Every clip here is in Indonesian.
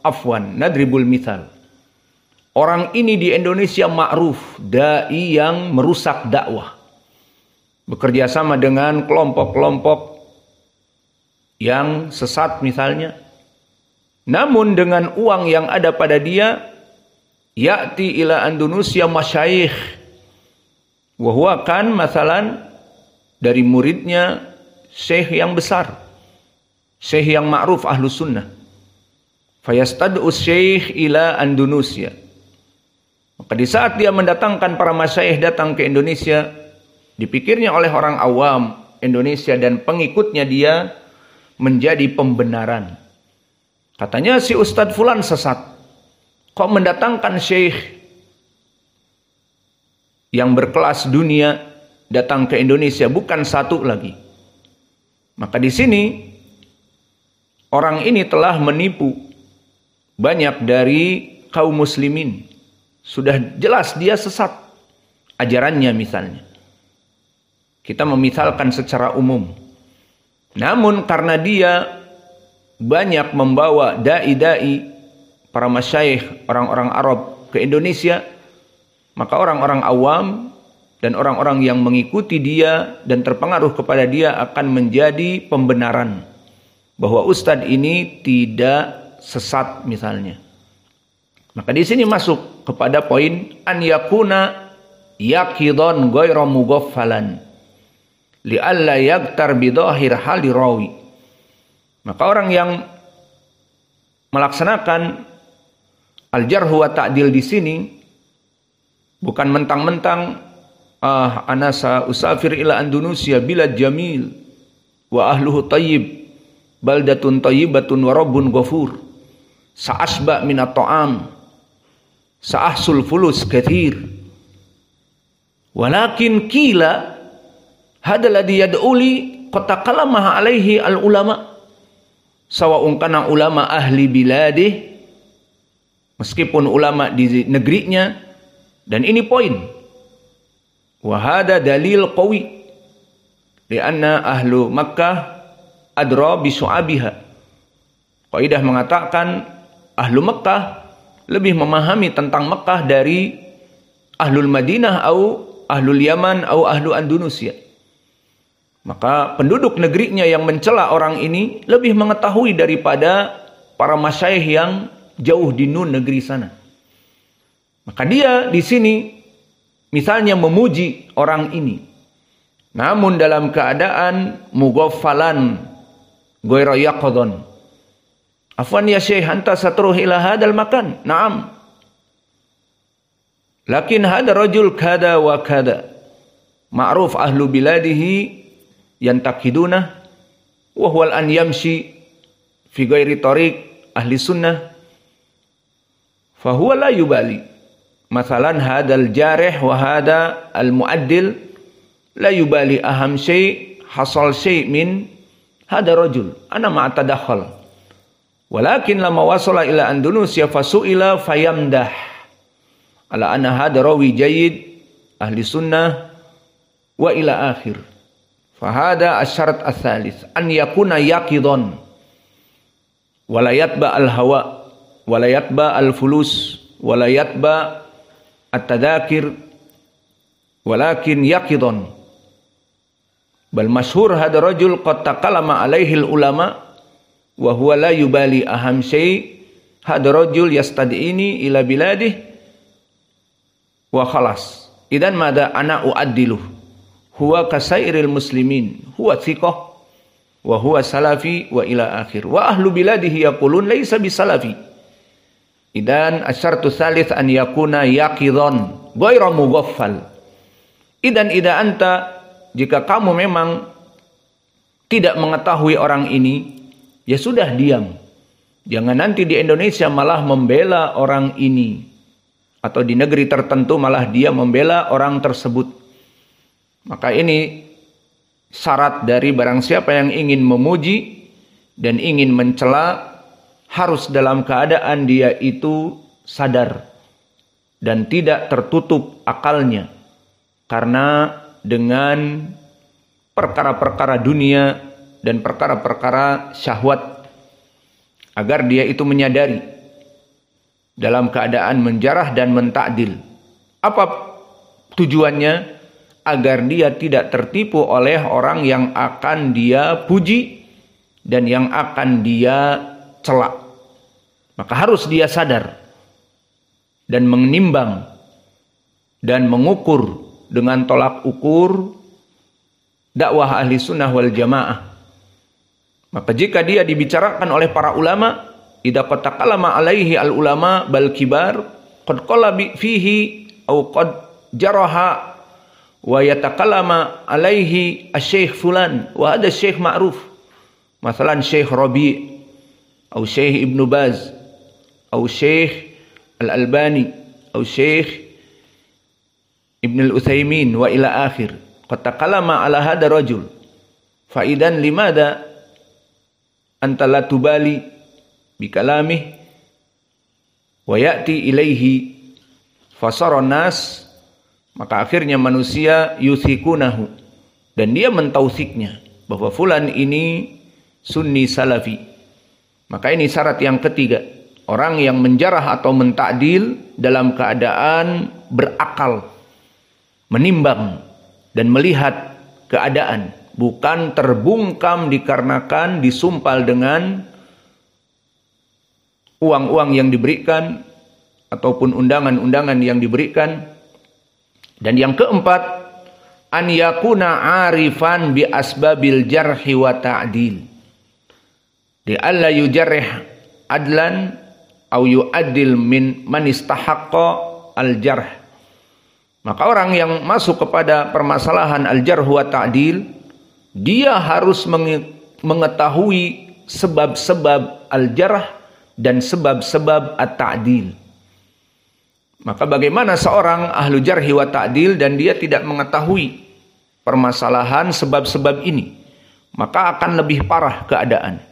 Afwan, nadribul mithal. Orang ini di Indonesia ma'ruf, dai yang merusak dakwah. Bekerja sama dengan kelompok-kelompok yang sesat misalnya. Namun dengan uang yang ada pada dia, ya'ti ila Indonesia masyayikh. Wahwa kan masalan dari muridnya syekh yang besar. Syekh yang ma'ruf ahlu sunnah. Fayastad'u syekh ila Indonesia. Maka di saat dia mendatangkan para masyayikh datang ke Indonesia, dipikirnya oleh orang awam Indonesia dan pengikutnya dia menjadi pembenaran. Katanya si Ustadz Fulan sesat. Kok mendatangkan syekh yang berkelas dunia datang ke Indonesia, bukan satu lagi. Maka di sini orang ini telah menipu banyak dari kaum muslimin. Sudah jelas dia sesat ajarannya misalnya. Kita memisalkan secara umum. Namun karena dia banyak membawa dai-dai, para masyayikh, orang-orang Arab ke Indonesia, maka orang-orang awam dan orang-orang yang mengikuti dia dan terpengaruh kepada dia akan menjadi pembenaran bahwa ustadz ini tidak sesat misalnya. Maka di sini masuk kepada poin an yakuna yaqidhan ghairu mughaffalan li'alla yaghtar bi dhahir hali rawi. Maka orang yang melaksanakan al-jarh wa ta'dil di sini bukan mentang-mentang anasa usafir ila Indonesia bilad jamil wa ahluhu tayyib baldatun tayyibatun wa rabbun ghafur sa'asba minat ta'am sa'ahsul fulus kathir walakin kila hadal ladhi yad'uli qatakalamaha alaihi al-ulama sawa'un kana ulama ahli biladih, meskipun ulama di negerinya. Dan ini poin, wahada dalil qawi lianna ahlu Makkah adra bisu'abiha. Kaidah mengatakan ahlu Makkah lebih memahami tentang Makkah dari ahlul Madinah atau ahlul Yaman atau ahlu Indonesia. Maka penduduk negerinya yang mencela orang ini lebih mengetahui daripada para masyayikh yang jauh di nun negeri sana. Maka dia di sini misalnya memuji orang ini, namun dalam keadaan mughaffalan ghairu yaqdhan. Afwan ya syekh, anta satruh ila hadal makan. Naam. Lakin hada rajul kada wa kada. Ma'ruf ahlu biladihi yantakiduna wa huwa an yamshi fi ghairi tariq ahli sunnah fa huwa la yubali. Masalan hadal jarih wa hada al muaddil la yubali aham syai' hasal syai' min hada rajul ana ma atadakhal walakin lama wasala ila Indonesia fasuila fayamdah ala anna hada rawi jayyid ahli sunnah wa ila akhir. Fahada asyarat as-salis an yakuna yaqidhan wala yatba al-hawa wala yatba al-fulus wala yatba at-tadakir walakin yaqidhan. Bal masyhur hada rajul qad taqallama alaihi al-ulama wa huwa la yubali aham syai' hada rajul yastad'ini ila biladih wa khalas. Idan mada ana uaddiluh huwa kasairil muslimin huwa thiqah wa huwa salafi wa ila akhir wa ahlu biladihi yaqulun laisa bisalafi. Idan asyartu tsalits an yakuna yaqidhan ghairu mughaffal. Idan ida anta, jika kamu memang tidak mengetahui orang ini, ya sudah diam. Jangan nanti di Indonesia malah membela orang ini, atau di negeri tertentu malah dia membela orang tersebut. Maka ini syarat dari barang siapa yang ingin memuji dan ingin mencela, harus dalam keadaan dia itu sadar dan tidak tertutup akalnya. Karena dengan perkara-perkara dunia dan perkara-perkara syahwat, agar dia itu menyadari dalam keadaan menjarah dan mentakdil. Apa tujuannya? Agar dia tidak tertipu oleh orang yang akan dia puji dan yang akan dia celak. Maka harus dia sadar dan menimbang dan mengukur dengan tolak ukur dakwah ahli sunnah wal jamaah. Maka jika dia dibicarakan oleh para ulama, idza qad takallama alaihi al ulama bal kibar qad qala fihi au qad jaraha wa yatakallama alaihi asy-syekh fulan wa hada syekh ma'ruf. Masalan Syekh Rabi' atau Syekh Ibnu Baz atau Syekh Al-Albani atau Syekh Ibn Al-Utsaimin wa ila akhir. Qad takallama ala hada rajul. Fa idan limada anta la tubali bi kalamih wa ya'ti ilaihi fasara nas. Maka akhirnya manusia yuthikunahu, dan dia mentausiknya bahwa fulan ini sunni salafi. Maka ini syarat yang ketiga, orang yang menjarah atau mentakdil dalam keadaan berakal, menimbang dan melihat keadaan, bukan terbungkam dikarenakan disumpal dengan uang-uang yang diberikan ataupun undangan-undangan yang diberikan. Dan yang keempat, an yakuna arifan bi asbabil jarhi wa ta'dil. Di alla yujarrih adlan au yu'addil min man istahaqqa al jarh. Maka orang yang masuk kepada permasalahan al jarh wa ta'dil, dia harus mengetahui sebab-sebab al jarh dan sebab-sebab at-ta'dil. Maka bagaimana seorang ahlu jarhi wa ta'dil dan dia tidak mengetahui permasalahan sebab-sebab ini, maka akan lebih parah keadaan.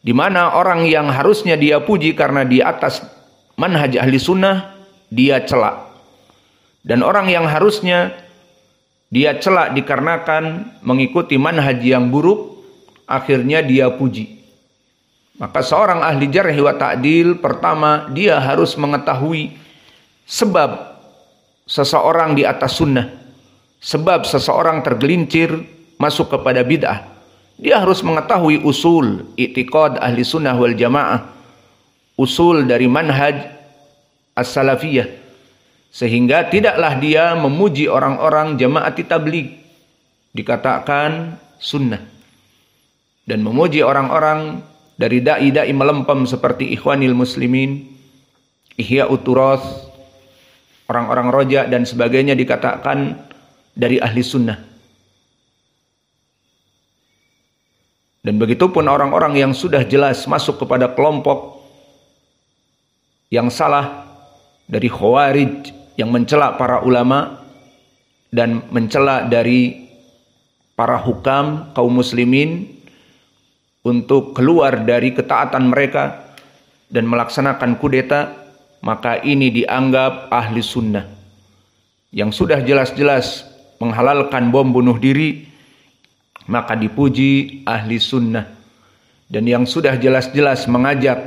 Di mana orang yang harusnya dia puji karena di atas manhaj ahli sunnah, dia celak. Dan orang yang harusnya dia celak dikarenakan mengikuti manhaj yang buruk, akhirnya dia puji. Maka seorang ahli jarhi wa ta'dil, pertama dia harus mengetahui sebab seseorang di atas sunnah, sebab seseorang tergelincir masuk kepada bid'ah. Dia harus mengetahui usul i'tiqad ahli sunnah wal jamaah, usul dari manhaj as-salafiyah, sehingga tidaklah dia memuji orang-orang jamaah tabligh dikatakan sunnah, dan memuji orang-orang dari dai-dai melempem seperti Ikhwanil Muslimin, Ihya'ut Turath, orang-orang roja dan sebagainya dikatakan dari ahli sunnah. Dan begitupun orang-orang yang sudah jelas masuk kepada kelompok yang salah dari Khawarij yang mencela para ulama dan mencela dari para hukam kaum muslimin untuk keluar dari ketaatan mereka dan melaksanakan kudeta, maka ini dianggap ahli sunnah. Yang sudah jelas-jelas menghalalkan bom bunuh diri, maka dipuji ahli sunnah. Dan yang sudah jelas-jelas mengajak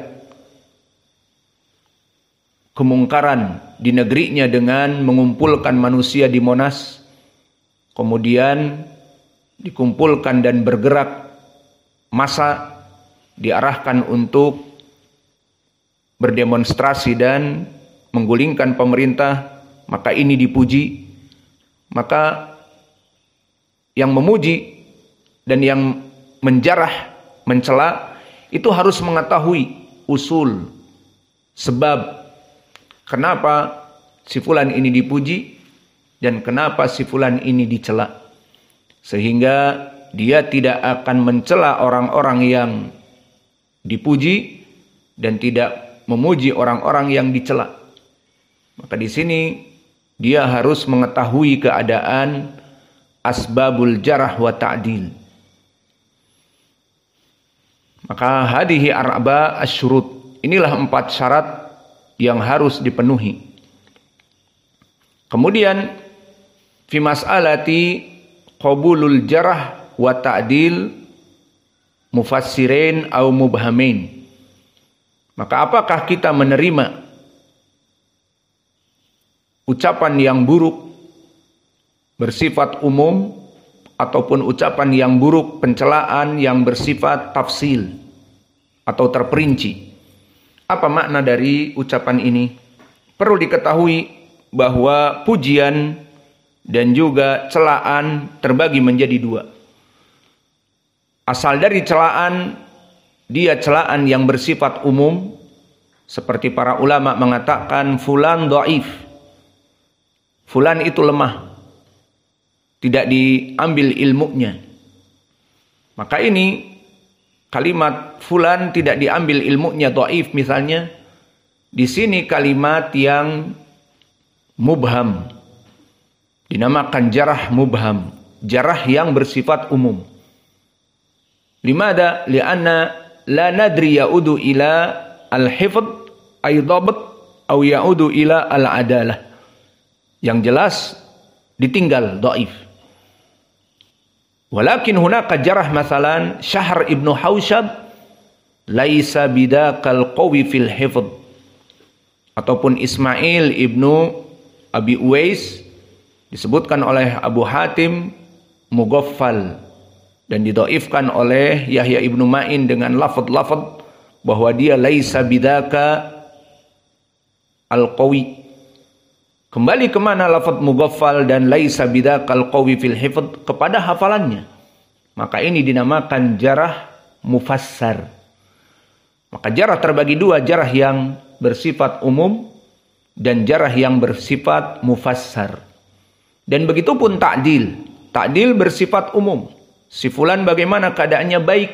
kemungkaran di negerinya dengan mengumpulkan manusia di Monas, kemudian dikumpulkan dan bergerak massa diarahkan untuk berdemonstrasi dan menggulingkan pemerintah, maka ini dipuji. Maka yang memuji dan yang menjarah, mencela, itu harus mengetahui usul, sebab kenapa si fulan ini dipuji dan kenapa si fulan ini dicela, sehingga dia tidak akan mencela orang-orang yang dipuji dan tidak memuji orang-orang yang dicela. Maka di sini dia harus mengetahui keadaan asbabul jarh wa ta'dil. Maka hadihi arba asyurut, inilah 4 syarat yang harus dipenuhi. Kemudian fi mas'alati qabulul jarh wa ta'dil mufassirin au mubhamain. Maka apakah kita menerima ucapan yang buruk bersifat umum ataupun ucapan yang buruk, pencelaan yang bersifat tafsil atau terperinci. Apa makna dari ucapan ini? Perlu diketahui bahwa pujian dan juga celaan terbagi menjadi dua. Asal dari celaan, dia celaan yang bersifat umum, seperti para ulama mengatakan fulan dhaif, fulan itu lemah, tidak diambil ilmunya. Maka ini kalimat fulan tidak diambil ilmunya, dhaif misalnya, di sini kalimat yang mubham, dinamakan jarah mubham, jarah yang bersifat umum. Limada? Lianna la nadri ya'udu ila al-hifd ay dhabt aw ya'udu ila al-adalah. Yang jelas ditinggal dhaif. Walakin hunaka jarah masalan Syahr ibnu Haushab laisa bidakal qawi fil hifd, ataupun Ismail ibnu Abi Uwais disebutkan oleh Abu Hatim mughaffal dan didhaifkan oleh Yahya ibnu Ma'in dengan lafaz-lafaz bahwa dia laisa bidaka al-qawi. Kembali kemana lafaz mughaffal dan laisa bidakal qawi fil hifd? Kepada hafalannya. Maka ini dinamakan jarah mufassar. Maka jarah terbagi dua, jarah yang bersifat umum dan jarah yang bersifat mufassar. Dan begitu pun ta'dil. Ta'dil bersifat umum. Si fulan bagaimana keadaannya, baik.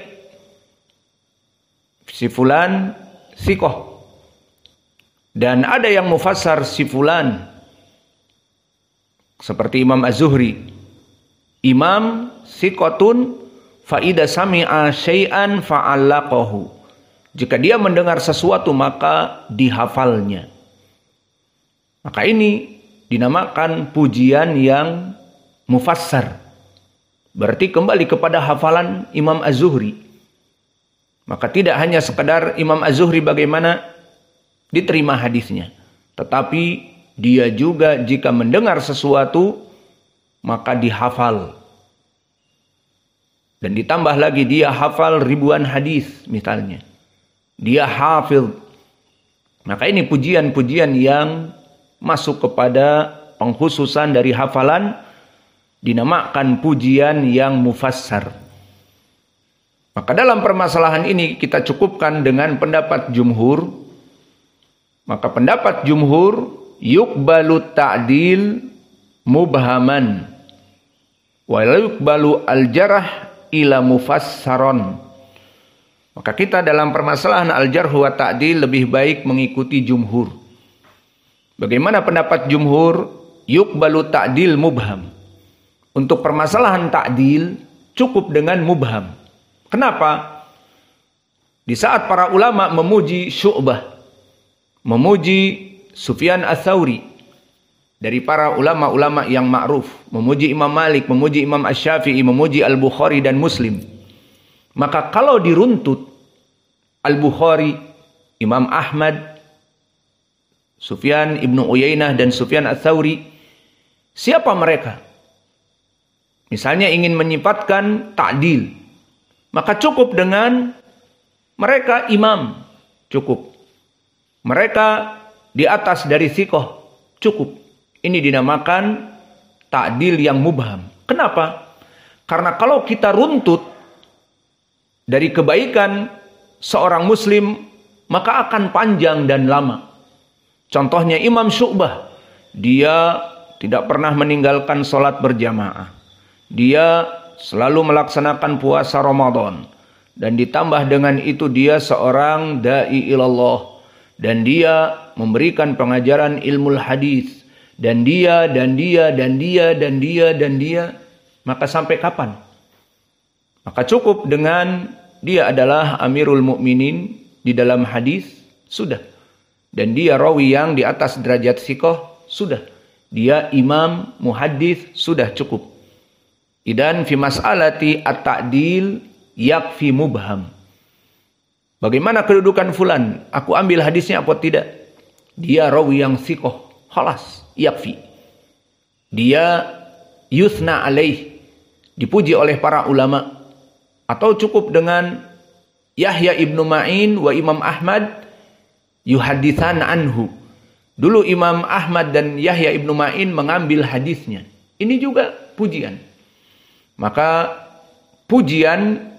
Si fulan sikoh. Dan ada yang mufassar si fulan, seperti Imam Az-Zuhri. Imam sikotun faida sami'a syai'an fa'allaqahu. Jika dia mendengar sesuatu maka dihafalnya. Maka ini dinamakan pujian yang mufassar. Berarti kembali kepada hafalan Imam Az-Zuhri. Maka tidak hanya sekedar Imam Az-Zuhri bagaimana diterima hadisnya, tetapi dia juga jika mendengar sesuatu maka dihafal. Dan ditambah lagi dia hafal ribuan hadis misalnya. Dia hafil. Maka ini pujian-pujian yang masuk kepada pengkhususan dari hafalan, dinamakan pujian yang mufassar. Maka dalam permasalahan ini kita cukupkan dengan pendapat jumhur. Maka pendapat jumhur, yuqbalu ta'dil mubhaman wa yuqbalu al-jarah ila mufassaron. Maka kita dalam permasalahan al-jarh wa ta'dil lebih baik mengikuti jumhur. Bagaimana pendapat jumhur? Yuqbalu ta'dil mubham. Untuk permasalahan ta'dil cukup dengan mubham. Kenapa? Di saat para ulama memuji Syu'bah, memuji Sufyan Ats-Tsauri, dari para ulama-ulama yang ma'ruf, memuji Imam Malik, memuji Imam Asy-Syafi'i, memuji Al-Bukhari dan Muslim. Maka kalau diruntut Al-Bukhari, Imam Ahmad, Sufyan Ibnu Uyainah dan Sufyan Ats-Tsauri, siapa mereka? Misalnya ingin menyifatkan ta'dil, maka cukup dengan mereka imam, cukup. Mereka di atas dari sikoh, cukup. Ini dinamakan ta'dil yang mubham. Kenapa? Karena kalau kita runtut dari kebaikan seorang muslim, maka akan panjang dan lama. Contohnya Imam Syu'bah, dia tidak pernah meninggalkan sholat berjamaah. Dia selalu melaksanakan puasa Ramadan. Dan ditambah dengan itu dia seorang da'i ilallah. Dan dia memberikan pengajaran ilmu hadis. Dan dia. Maka sampai kapan? Maka cukup dengan dia adalah Amirul Mukminin di dalam hadis, sudah. Dan dia rawi yang di atas derajat sikoh, sudah. Dia imam muhaddis, sudah cukup. Idan fi mas'alati at-ta'dil yakfi mubham. Bagaimana kedudukan fulan? Aku ambil hadisnya apa tidak? Dia rawi yang sikoh. Khalas. yakfi. Dia yuthna alaih, dipuji oleh para ulama. Atau cukup dengan Yahya ibnu Ma'in wa Imam Ahmad yuhaditsan anhu. Dulu Imam Ahmad dan Yahya ibnu Ma'in mengambil hadisnya. Ini juga pujian. Maka pujian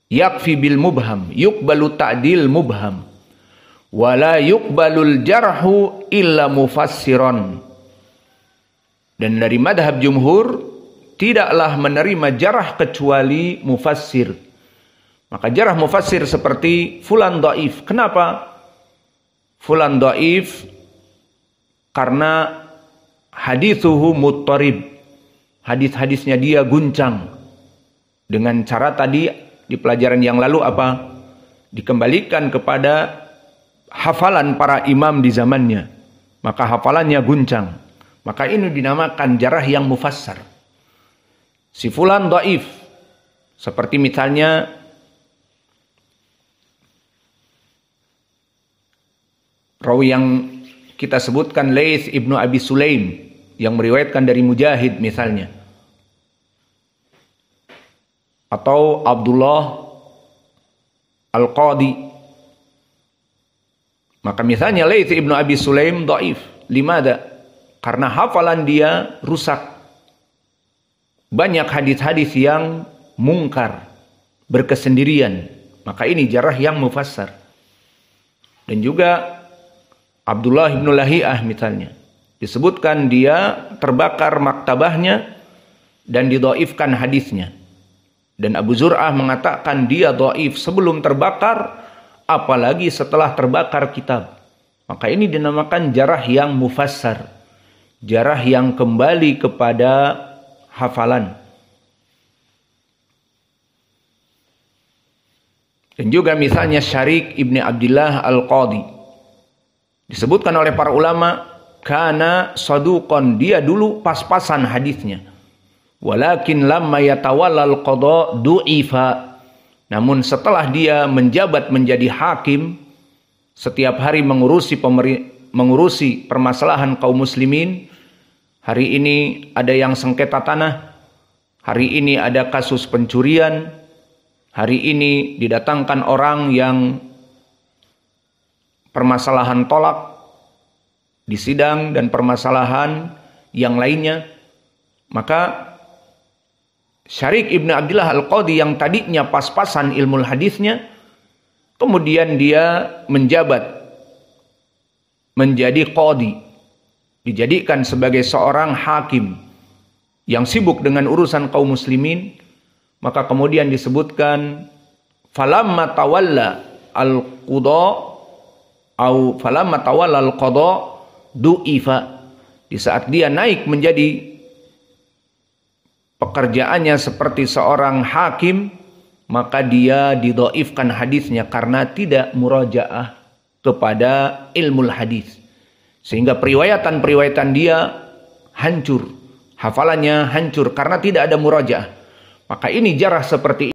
yakfi bil mubham, yuqbalu ta'dil mubham, wala yuqbalul jarhu illa mufassiron. Dan dari madhab jumhur, tidaklah menerima jarah kecuali mufassir. Maka jarah mufassir seperti fulan dhaif. Kenapa? Fulan dhaif karena hadithuhu muttarib. Hadis-hadisnya dia guncang. Dengan cara tadi di pelajaran yang lalu apa? Dikembalikan kepada hafalan para imam di zamannya. Maka hafalannya guncang. Maka ini dinamakan jarah yang mufassar. Si fulan dhaif, seperti misalnya rawi yang kita sebutkan Laits ibnu Abi Sulaim yang meriwayatkan dari Mujahid misalnya, atau Abdullah Al-Qadi. Maka misalnya Laits ibnu Abi Sulaim dhaif. Limada? Karena hafalan dia rusak. Banyak hadis-hadis yang mungkar, berkesendirian. Maka ini jarah yang mufassar. Dan juga Abdullah ibn Lahiyah misalnya. Disebutkan dia terbakar maktabahnya dan didhaifkan hadisnya. Dan Abu Zur'ah mengatakan dia dhaif sebelum terbakar, apalagi setelah terbakar kitab. Maka ini dinamakan jarah yang mufassar. Jarah yang kembali kepada hafalan. Dan juga misalnya Syarik ibni Abdillah Al-Qadi. Disebutkan oleh para ulama, kana saduqon, dia dulu pas-pasan hadisnya. Walakin lamma yatawallal qada du'ifa. Namun setelah dia menjabat menjadi hakim, setiap hari mengurusi permasalahan kaum muslimin. Hari ini ada yang sengketa tanah, hari ini ada kasus pencurian, hari ini didatangkan orang yang permasalahan tolak di sidang dan permasalahan yang lainnya. Maka Syarik ibn Abdillah Al-Qadi yang tadinya pas-pasan ilmu hadisnya, kemudian dia menjabat menjadi qadi, dijadikan sebagai seorang hakim yang sibuk dengan urusan kaum muslimin. Maka kemudian disebutkan falamma tawalla al-qada au falamma tawalla al-qada du'ifa. Di saat dia naik menjadi pekerjaannya seperti seorang hakim, maka dia didhaifkan hadisnya karena tidak murajaah kepada ilmu hadis. Sehingga periwayatan dia hancur, hafalannya hancur karena tidak ada murajaah. Maka ini jarah seperti